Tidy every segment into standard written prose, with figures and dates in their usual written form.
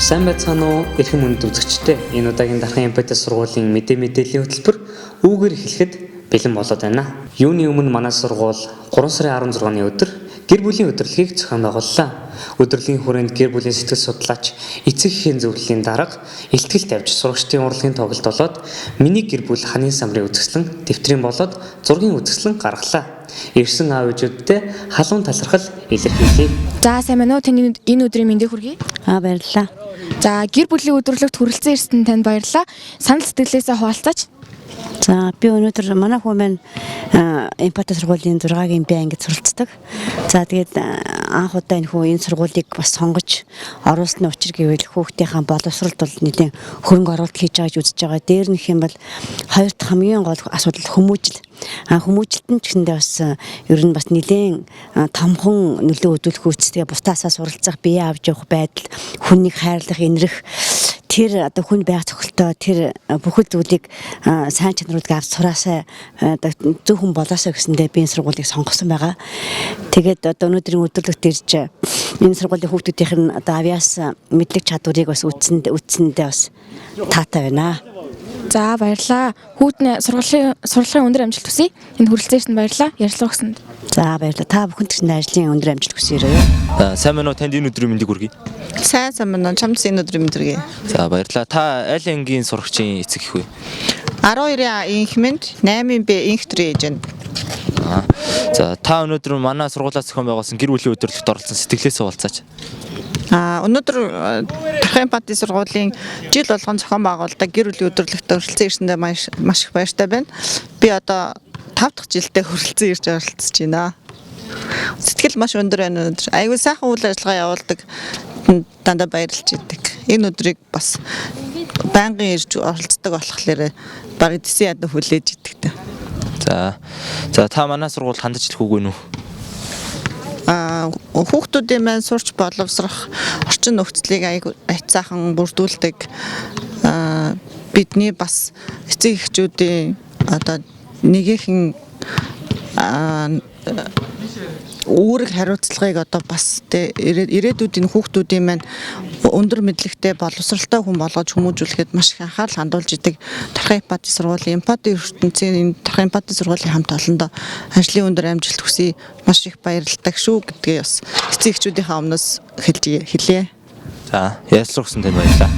Сайн байцгаана уу эрхэм хүнд үзэгчдээ. Энэ удаагийн дархан эмпати сургуулийн мэдээллийн хөтөлбөр үүгээр эхлэхэд бэлэн болоод байна. Юуны өмнө манай сургууль 3 сарын 16-ны өдөр гэр бүлийн удирдлагыг зохион байгууллаа. Удирдлагын хүрээнд гэр бүлийн сэтгэл судлаач эцэг эхийн зөвлөлийн дарга илтгэл тавьж сурагчдын урлагийн тоглолт болоод миний гэр бүл ханийн самрын үзэсгэлэн дэвтрийн болоод зургийн үзэсгэлэн гаргалаа. Ирсэн аав ээжүүддээ халуун талархал илэрхийлье. За сайн байна уу? Таны энэ өдрийн мэндийг хүргэе. Баярлалаа. За гэр бүлийн өдрөлөгт хүрэлцэн ирсэн танд баярлалаа. Санал сэтгэлээсээ хуваалцаач. За би өнөөдөр манай хүн маань эмпати сургуулийн 6-гийн Б ангид суралцдаг. За тэгээд анх удаа энэ хүн энэ сургуулийг бас сонгож оруулсны учир гэвэл хүүхдийнхээ боловсролд бол нэлийн хөрөнгө оруулалт хийж байгаа гэж үзэж байгаа. Дээр нь хэм бол хоёр дахь хамгийн гол асуудал хүмүүжил. Хүмүүжилтэн ч гэсэндээ бас ер нь бас нэлийн томхон нөлөө үзүүлэх үүстэй бусдаасаа суралцах, бие авч явах байдал, хүнийг хайрлах, инрэх тэр одоо хүн байх цогцолтой тэр бүхэл зүйлийг сайн чанаруудыг авч сураасаа зөв хүн болоосоо гэсэндээ би энэ сургуулийг сонгосон байгаа. Тэгээд одоо өнөөдрийн өдөрлөгт ирж энэ сургуулийн хүүхдүүдийнх нь одоо авьяас мэдлэг чадварыг бас үтсэндээ бас таатай байна. За баярлалаа. Хүүхдний сургуулийн өндөр амжилт хүсье. Энд хүрэлцэн ирсэнд баярлалаа. Ярьцлага өгсөнд. За баярлалаа. Та бүхэнд ч ажлын өндөр амжилт хүсье. Сайн байна уу? Танд энэ өдрийн мэндийг хүргэе. Сайн байна уу? Чамд энэ өдрийн мэнд хүргэе. За баярлалаа. Та аль ангийн сурагчийн эцэг их вэ? 12-ийн инх мэнд, 8-ийн Б инх төрийн ээжэнд. За та өнөөдөр манай сургуулиас зохион байгуулсан гэр бүлийн өдөрлөгт оролцсон сэтгэлээсээ уулзаач. Өнөөдөр дархан эмпати сургуулийн жил болгон зохион байгуулдаг гэр бүлийн өдөрлөгт оролцсон ирсэндээ маш их баяртай байна. Би одоо 5 дахь жилдээ хүрэлцэн ирж оролцож байна. Сэтгэл маш өндөр байна өнөөдөр. Аюул сайхан үйл ажиллагаа явуулдаг. Дандаа баярлж идэг. Энэ өдрийг бас байнгын ирж оролцдог болохоор баг дэсэн ядан хүлээж идэгтэй. За та манай сургуульд хандаж ирэх үгүй нү? Хүүхдүүдийн маань сурч боловсрох орчин нөхцөлийг айцаахан бүрдүүлдэг. Бидний бас эцэг эхчүүдийн одоо нэгийнхэн үүрэг хариуцлагыг одоо бас ирээдүйдийн хүүхдүүдийн маань өндөр мэдлэгтэй боловсралтай хүн болгож хүмүүжүүлэхэд маш их анхаарал хандуулж идэг. Дархан эмпати сургуулийн эмпати ертөнцийн дархан эмпати сургуулийн хамт олондоо ажлын өндөр амжилт хүсье. Маш их баярлалтай шүү гэдгээ бас эцэг эхчүүдийнхээ өмнөөс хэлье. За ярьцлага өгсөн танд баярлалаа.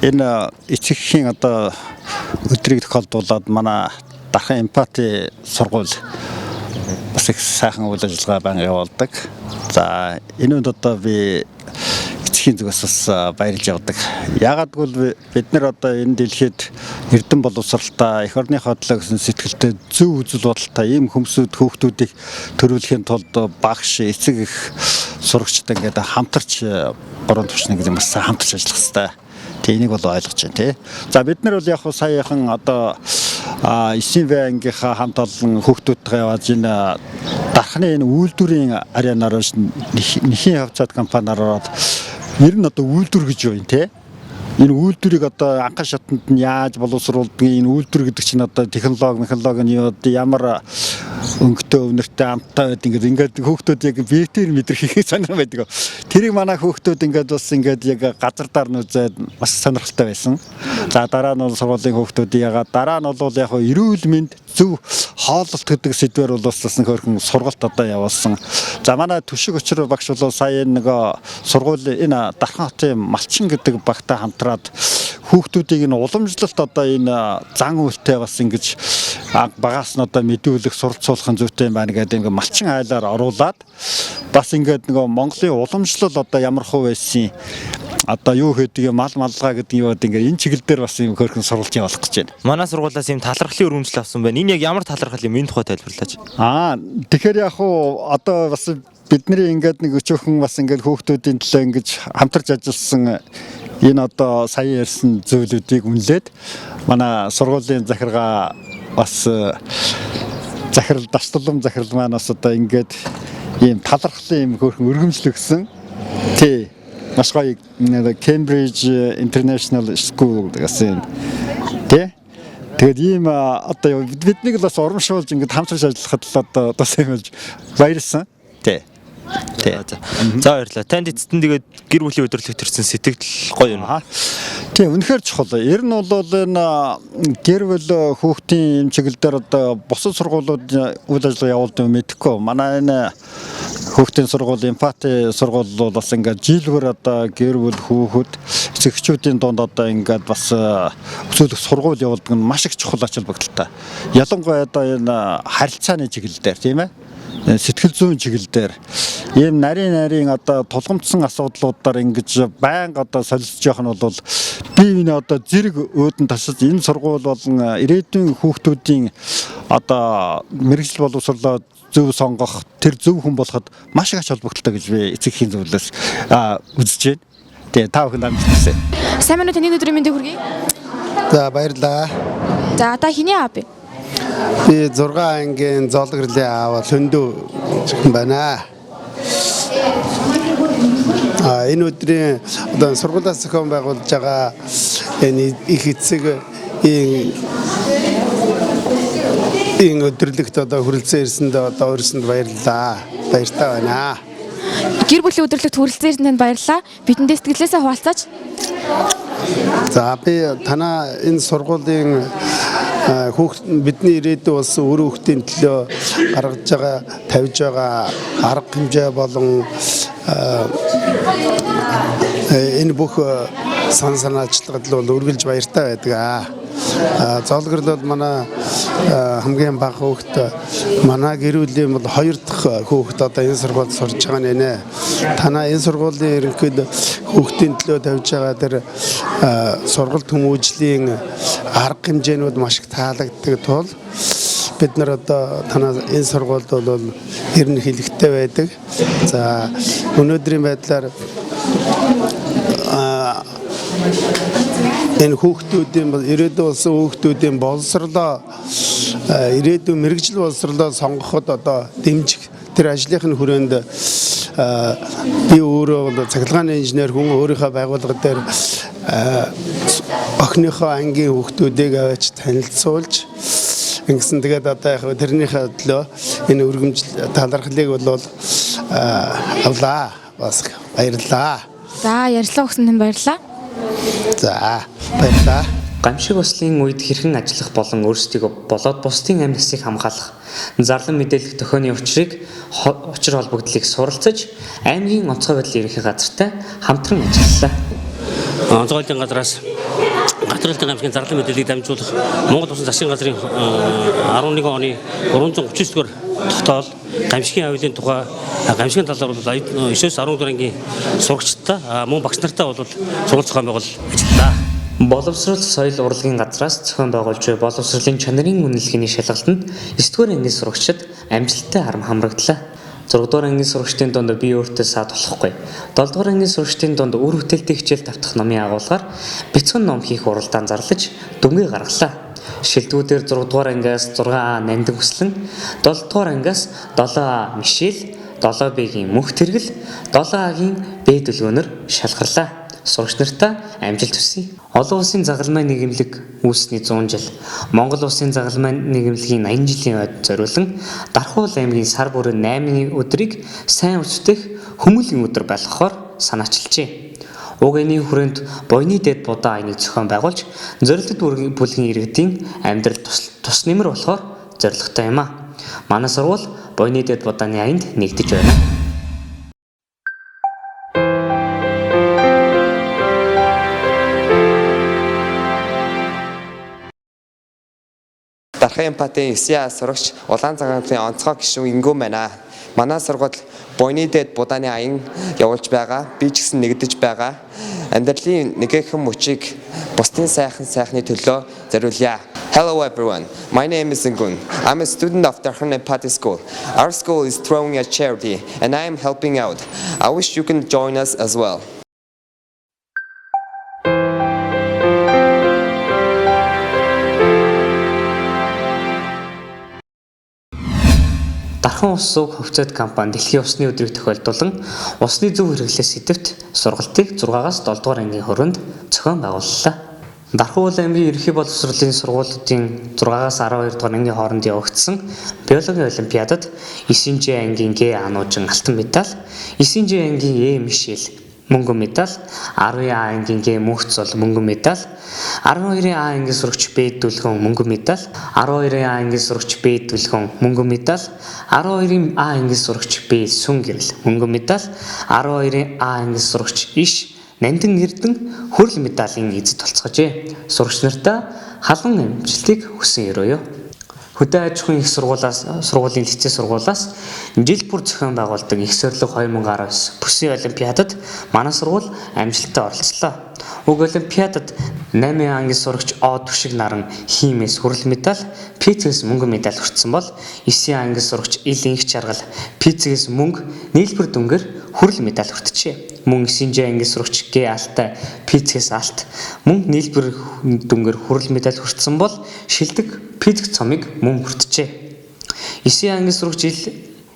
Энэ эцэг эхийн одоо өдрийг тохиолдуулаад манай дархан эмпати сургууль бас их сайхан үйл ажиллагаа байнга явуулдаг. За энэ үед одоо би эцгийн зүгээс бас баярлж явдаг. Яагаад гэвэл бид нэр одоо энэ дэлхийд эрдэм боловсралтай, эх орныхоо төлөө гэсэн сэтгэлтэй зөв үзэл бодолтой ийм хүмүүсүүд хүүхдүүдийг төрүүлэхийн тулд багш, эцэг эх сурагчтай ингээд хамтарч 3 түвшний гэдэг бас хамтарч ажиллах хэрэгтэй. Энийг бол ойлгож байна тий. За бид нар бол яг саяхан одоо 9-ийн В ангийнхаа хамт олон хүүхдүүдтэй яваад энэ дархны энэ үйлдвэрийн арианаар нэхийн хавцаад компаниар ороод ер нь одоо үйлдвэр гэж юу юм те. Энэ үйлдвэрийг одоо анхан шатанд нь яаж боловсруулдгийг энэ үйлдвэр гэдэг чинь одоо технологи нь ямар өнгөтэй өвнөртэй амттай байд ингээд хүүхдүүд яг биетээр мэдрэх сонирхол байдаг. Тэрийг манай хүүхдүүд ингээд бас ингээд яг газар дээр нь үзээд маш сонирхолтой байсан. За дараа нь бол сургуулийн хүүхдүүд ягаад дараа нь бол яг эрүүл мэнд зөв хооллолт гэдэг сэдвээр бол бас нөхөрхөн сургалт одоо явуулсан. За манай Түшиг Өчрөө багш бол сая нөгөө сургуулийн энэ Дархан хотын Малчин гэдэг багтай хамтраад хүүхдүүдийг энэ уламжлалт одоо энэ зан үйлтэй бас ингэж багаас нь одоо мэдүүлэх суралцуулахын зүйтэй байна гэдэг ингээ малчин айлаар оруулаад бас ингээд нөгөө Монголын уламжлал одоо ямар хөө байсан одоо юу гэдэг мал малгай гэдэг юм ингээ энэ чиглэл дээр бас юм хөрхөн сурвалж явуулах гэж байна. Манай сургуулиас юм талархлын өргөмжлөл авсан байна. Энэ яг ямар талархал юм? Энэ тухай тайлбарлаач. Тэгэхээр яг хуу одоо бас бидний ингээд нэг өчөөхөн бас ингээд хүүхдүүдийн төлөө ингэж хамтарч ажилласан энэ одоо сая ярьсан зүйлүүдийг үнэлээд манай сургуулийн захиргаа бас захирал дашталам захирал маань бас одоо ингээд ийм талархлын юм хөрхөн өргөмжлөл өгсөн. Тий. Маш гоё Cambridge International School гэсэн. Тий. Тэгээд ийм одоо биднийг л бас урамшуулж ингээд хамтарч ажиллахад л одоо сайн болж баярлсан. Тий. Тий. За баярлалаа. Танд эцэстэн тэгээд гэр бүлийн удирдлага төрсэн сэтгэл гоё юм. Тийм үнэхээр чухал. Ер нь бол энэ гэр бүл хүүхдийн чиглэлээр одоо бусад сургуулиуд үйл ажиллагаа явуулдаг юм мэдэхгүй. Манай энэ хүүхдийн сургууль, эмпати сургууль бол бас ингээд жилгээр одоо гэр бүл хүүхэд эцэгчүүдийн дунд одоо ингээд бас өсөөлөх сургууль явуулдаг нь маш их чухал ач холбогдолтой. Ялангуяа одоо энэ харилцааны чиглэлээр тийм ээ. Сэтгэл зүйн чиглэлээр ийм нарийн одоо тулгамдсан асуудлуудаар ингэж байнга одоо солилцож явах нь бол бие биенээ одоо зэрэг өөдөн ташиж энэ сургууль болон ирээдүйн хүүхдүүдийн одоо мэрэгжил боловсруулаад зөв сонгох тэр зөв хүн болоход маш их ач холбогдолтой гэж би эцэгхийн зөвлөөс үзэж байна. Тэгээ та бүхэнд амжилт хүсье. Сайн байна уу, таны өдрийн мэндийг хүргэе. За баярлалаа. За та хэний аав бэ? Би 6 ангийн зоологролын аав Лөндөө байна. Энэ өдрийн одоо сургуулиас зохион байгуулж байгаа энэ их эцэг энэ өдөрлөгт одоо хүрэлцэн ирсэнд одоо өрсөнд баярлалаа. Баяртай байна. Гэр бүлийн удирдлагт хүрэлцэн ирсэнд танд баярлалаа. Бидэндээ сэтгэлээсээ хуваалцаач. За би танаа энэ сургуулийн бидний ирээдүйн болсон үр хүүхдийн төлөө гаргаж байгаа тавьж байгаа арга хэмжээ болон энэ бүх санаачлагад бол үргэлж баяртай байдаг. Зоологрол бол манай хамгийн бага хүүхэд манай гэр бүлийн бол 2 дахь хүүхэд одоо энэ сургуульд сурж байгаа нэ. Танаа энэ сургуулийн ерөнхийд хүүхдийн төлөө тавьж байгаа тэр сургалт хүмүүжлийн арга хэмжээнүүд маш их таалагддаг тул бид нар одоо танаа энэ сургуульд бол ер нь хэлэхтэй байдаг. За өнөөдрийн байдлаар энэ хүүхдүүдийн ирээдүйн болсон хүүхдүүдийн боловсролоо ирээдүйн мэрэгжил боловсролоо сонгоход одоо дэмжих тэр ажлын хүрээнд би өөрөө бол цахилгааны инженер хүн өөрийнхөө байгууллага дээр охиныхоо ангийн хүүхдүүдийг аваач танилцуулж ингэсэн тэгээд одоо яг тэрнийхээ төлөө энэ өргөмжл талархлыг бол авлаа бас баярлалаа. За ярилцлага өгсөн танд баярлалаа. За баярлалаа. Гамшиг ослын үед хэрхэн ажиллах болон өөрсдийгөө болоод бусдын амь насыг хамгаалах зарлан мэдээлэх төхөөний учир холбогдлыг суралцаж аймгийн онцгой байдлын ерөнхий газартай хамтран ажиллалаа. Онцгой байдлын газраас Гатралтын гамшигын зарлан мэдээллийг дамжуулах Монгол Улсын засгийн газрын 11 оны 339-р тогтоол гамшигын авилын тухай гамшигын талаар бол 9-14 ангийн сурагчдаа мөн багш нартай бол сургалт зохион байгуул ажиллалаа. Боловсрол соёл урлагийн газраас зохион байгуулж буй боловсролын чанарын үнэлгээний шалгалтанд 9-р ангийн сурагчид амжилттай хамрагдлаа. 6-р ангийн сурагчдын дунд би өөртөө саад болохгүй. 7-р ангийн сурагчдын дунд үр бүтээлтэй хичээл давтах номын агуулгаар бяцхан ном хийх уралдаан зарлаж дүнгээ гаргалаа. Шилдэгүүдээр 6-р ангиас 6А нандин хүслэн, 7-р ангиас 7А мишэл, 7Б-гийн мөнх тэргэл, 7А-гийн Б дүлгөөнөр шалгарлаа. Сурагч нартаа амжилт хүсье. Олон улсын загалмай нийгэмлэг үүссний 100 жил, Монгол улсын загалмай нийгэмлэгийн 80 жилийн ойд зориулан Дархуул аймгийн сар бүрэн 8-ны өдрийг сайн өчтөх хүмүүлийн өдөр болгохоор санаачилжээ. Уг энэ хүрээнд буйны дэд будаа айныг зохион байгуулж зорилтод бүлгийн иргэдийн амьдрал тус нэмэр болохоор зорилготой юм а. Манай сургууль буйны дэд будааны айнд нэгдэж байна. Дархан эмпатийн 9А сурагч Улаан цагаанлын онцгой гишүүн Ингүү байна. Манай сургууль буйны дэд будааны аян явуулж байгаа. Би ч гэсэн нэгдэж байгаа. Амьдралын нэгэн мөчийг бусдын сайхны төлөө зориулъя. Hello everyone. My name is Ingun. I'm a student of Darhan Empathy School. Our school is throwing a charity and I am helping out. I wish you can join us as well. Дархан ус сууг хөвцөд компани дэлхийн усны өдрийг тохиолдуулан усны зөв хэрэглээ сэдвт сургалтыг 6-аас 7 дугаар ангийн хүрээнд зохион байгууллаа. Дархуул аймгийн ерөнхий боловсролын сургуулиудын 6-аас 12 дугаар ангийн хооронд явагдсан биологийн олимпиадад 9J ангийн Г Ануужин алтан медаль, 9J ангийн Э Мишель мөнгөн медаль, 10-ын А ангийн Г Мөнхцол мөнгөн медаль, 12-ын А ангийн сурагч Б Дүлгэн мөнгөн медаль, 12-ын А ангийн сурагч Б Дүлгэн мөнгөн медаль, 12-ын А ангийн сурагч Б Сүн гэрэл мөнгөн медаль, 12-ын А ангийн сурагч Иш Нандин Эрдэн хүрэл медалийн эзэд толцгожээ. Сурагч нартаа халуун амжилтыг хүсэн өрөөё. Хөдөө аж ахуйн их сургуулийн лицей сургуулиас жил бүр зохион байгуулдаг их зорилго 2019 бүсийн олимпиадад манай сургууль амжилттай оролцлоо. Уг олимпиадад 8 ангийн сурагч О Түшиг Наран химээс хүрэл медаль, физикээс мөнгөн медаль хүртсэн бол 9 ангийн сурагч Ил Инх Чаргал физикээс мөнгө, нийлбэр дүнгээр хүрэл медаль хүртжээ. Мөн 9J ангийн сурагч Г Алтай физикээс алт, мөн нийлбэр дүнгээр хүрэл медаль хүртсэн бол шилдэг физик цомыг мөн хүртжээ. 9 ангийн сурагч Ил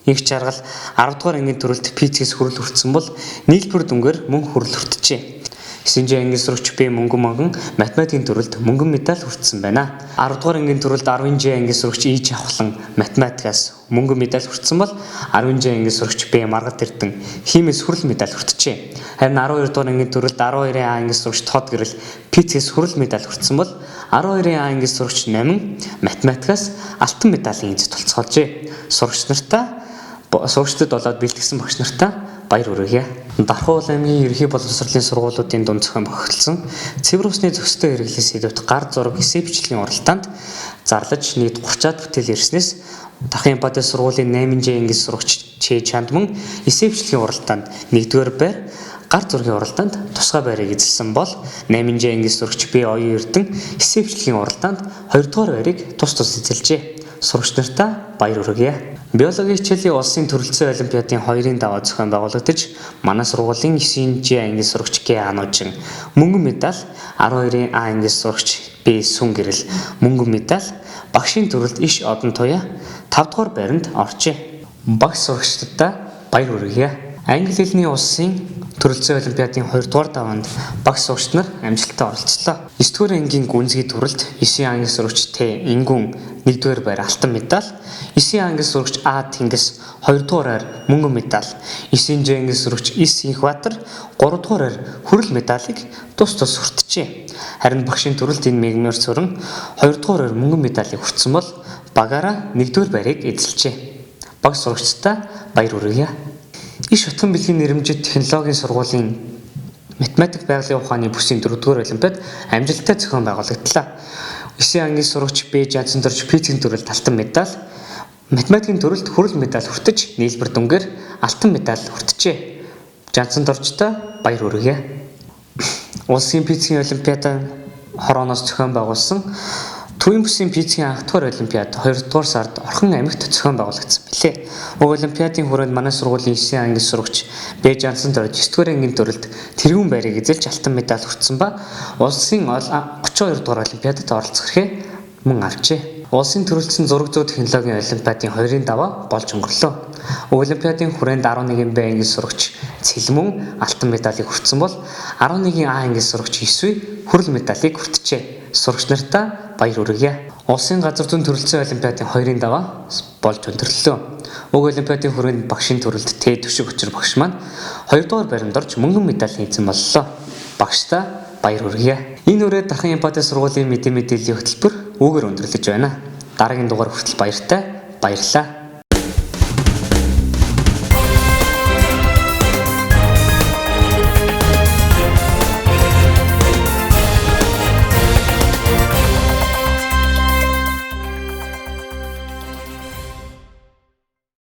Инх Чаргал 10 дугаар ангийн төрөлд физикээс хүрэл хүртсэн бол нийлбэр дүнгээр мөн хүрэл хүртжээ. 9J ангийн сурагч Б мөнгөн могон математикийн төрөлд мөнгөн медаль хүртсэн байна. 10 дугаар ангийн төрөлд 10J ангийн сурагч И Жавхлан математикаас мөнгөн медаль хүртсэн бол 10J ангийн сурагч Б Маргад Эрдэн химээс хүрэл медаль хүртжээ. Харин 12 дугаар ангийн төрөлд 12-ын А ангийн сурагч Тод Гэрэл физикээс хүрэл медаль хүртсэн бол 12-ын А ангийн сурагч Намин математикаас алтан медалийн эзэд толцоолжээ. Сурагчдад болоод бэлтгэсэн багш нартаа баяр хүргье. Дархуул аймгийн ерөнхий боловсролын сургуулиудын дунд зохион байгуулсан цэвэр усны зохистой хэрэглээс илүүт гар зураг эссе бичлэгийн уралдаанд зарлаж нийт 30-аад бүтээл ирснээс Дархан Эмпати сургуулийн 8J ангийн сурагч Ч Чандман эссе бичлэгийн уралдаанд 1-р байр, гар зургийн уралдаанд тусгай байрыг эзэлсэн бол 8J ангийн сурагч Б Оюун Эрдэн эссе бичлэгийн уралдаанд 2-р байрыг тус эзэлжээ. Сурагч нартаа баяр хүргье. Биологийн хичээлийн улсын төрөлцөө олимпиадын 2-ын даваа зохион байгуулагдаж, манай сургуулийн 9J ангийн сурагч Г Ануужин мөнгөн медаль, 12-ын А ангийн сурагч Б Сүн гэрэл мөнгөн медаль, багшийн төрөлд Иш Одон Туяа 5 дугаар байранд оржээ. Багш сурагчдаа баяр хүргье. Англи хэлний улсын төрөлцөө олимпиадын 2 дугаар даваанд багш сурагч нар амжилттай оролцлоо. 9-р ангийн гүнзгий төрөлд 9 ангийн сурагч Т Ингүн 1-р байр алтан медаль, 9 ангийн сурагч А Тэнгис 2-р байр мөнгөн медаль, 9J ангийн сурагч Ис Инхбаатар 3-р байр хүрэл медалийг тус хүртжээ. Харин багшийн төрөлд энэ мегмэр сүрэн 2-р байр мөнгөн медалийг хүртсэн бол багаараа 1-р байрыг эзэлжээ. Багш сурагчдаа баяр хүргье. Иш Утган бэлгийн нэрмжит технологийн сургуулийн математик байгалийн ухааны бүсийн 4-р олимпиад амжилттай зохион байгуулагдлаа. 9 ангийн сурагч Б Жансан дорж физикийн төрөлд алтан медаль, математикийн төрөлд хүрэл медаль хүртэж нийлбэр дүнгээр алтан медаль хүртжээ. Жансан доржтой баяр хүргье. Улсын физикийн олимпиадын хорооноос зохион байгуулсан Төвийн бүсийн физикийн анх дахь олимпиад 2 дугаар сард Орхон аймагт зохион байгуулагдсан билээ. Уг олимпиадын хүрээнд манай сургуулийн 9 ангийн сурагч Б Жансан дорж 9-р ангийн төрөлд тэргүүн байрыг эзэлж алтан медаль хүртсэн ба улсын 32 дугаар олимпиадад оролцох эрхээ мөн авчээ. Улсын төрөлцсөн зураг зүй технологийн олимпиадын 2-ын даваа болж өнгөрлөө. Уг олимпиадын хүрээнд 11 Б ангийн сурагч Цэлмөн алтан медалийг хүртсэн бол 11 А ангийн сурагч Исвэ хүрэл медалийг хүртжээ. Сурагч нартаа баяр хүргье. Улсын газар зүйн төрөлцсөн олимпиадын 2-ын даваа болж өндөрлөө. Уг олимпиадын хүрээнд багшийн төрөлд Т Түшиг Учир багш маань 2 дугаар байранд орж мөнгөн медалийн эзэн боллоо. Багштай баяр хүргье. Энэ үрээд Дархан Эмпати сургуулийн мэдээллийн хөтөлбөр үүгээр өндөрлөж байна. Дараагийн дугаар хүртэл баяртай баярлалаа.